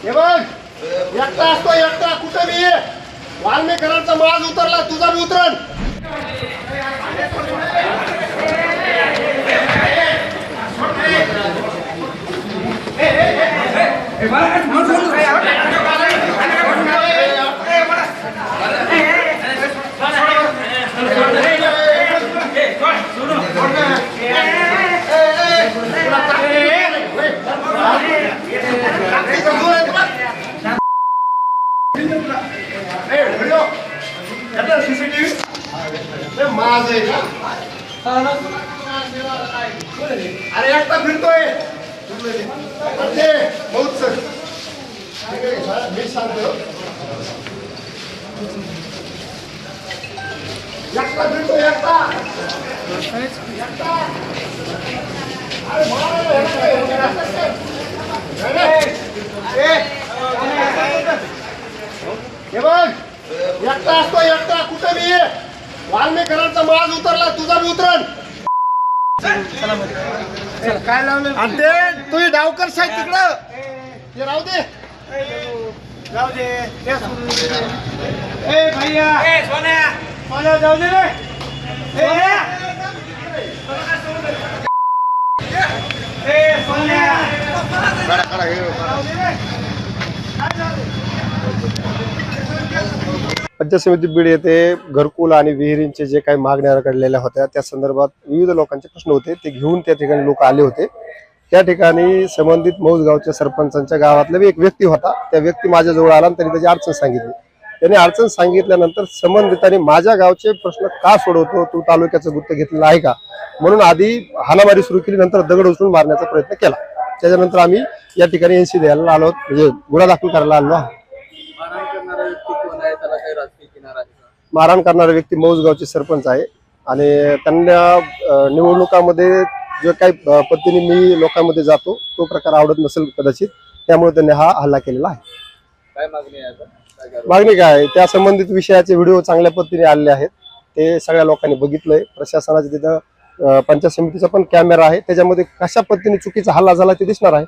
हे बघ, एकटा असतो एकटा कुठं बी वाल्मीकरांचा माज उतरला तुझा बी उतरण. माज आहे का? अरे एकटा फिरतोय बहुत सर मी सांगतो एकटा फिरतोय एकटा. हे बघ, एकटा असतो एकटा कुठं बी वाल्मीकरांचा माज उतरला तुझा बी उतरण. काय लावलं आणि ते तुझी डावकर साहेब तिकडं ते राहू दे जाऊ दे. ए भैया सोन्या सोन्या जाऊ दे रे. पंचायत समिती बीड येथे घरकुल आणि विहिरींचे जे काही मागण्या रखडलेल्या होत्या त्या संदर्भात विविध लोकांचे प्रश्न होते ते घेऊन त्या ठिकाणी लोक आले होते. त्या ठिकाणी संबंधित मौजगावच्या सरपंचांच्या गावातला एक व्यक्ती होता. त्या व्यक्ती माझ्याजवळ आला आणि त्यांनी त्याची अडचण सांगितली. त्यांनी अडचण सांगितल्यानंतर संबंधितांनी माझ्या गावचे प्रश्न का सोडवतो तू तालुक्याचं गुत्त घेतलेलं आहे का म्हणून आधी हाणामारी सुरू केली. नंतर दगड उचलून मारण्याचा प्रयत्न केला. त्याच्यानंतर आम्ही या ठिकाणी NC द्यायला आलो म्हणजे गुन्हा दाखल करायला आलो. मारहाण करणारा व्यक्ती मौजगावचे सरपंच आहे आणि त्यांना निवडणुकामध्ये जो काही पद्धतीने मी लोकांमध्ये जातो तो प्रकार आवडत नसेल कदाचित त्यामुळे त्यांनी हा हल्ला केलेला आहे. काय मागणी आहे? मागणी काय त्या संबंधित विषयाचे व्हिडिओ चांगल्या पद्धतीने आलेले आहेत. ते सगळ्या लोकांनी बघितलंय. प्रशासनाच्या तिथं पंचायत समितीचा पण कॅमेरा आहे त्याच्यामध्ये कशा पद्धतीने चुकीचा हल्ला झाला ते दिसणार आहे.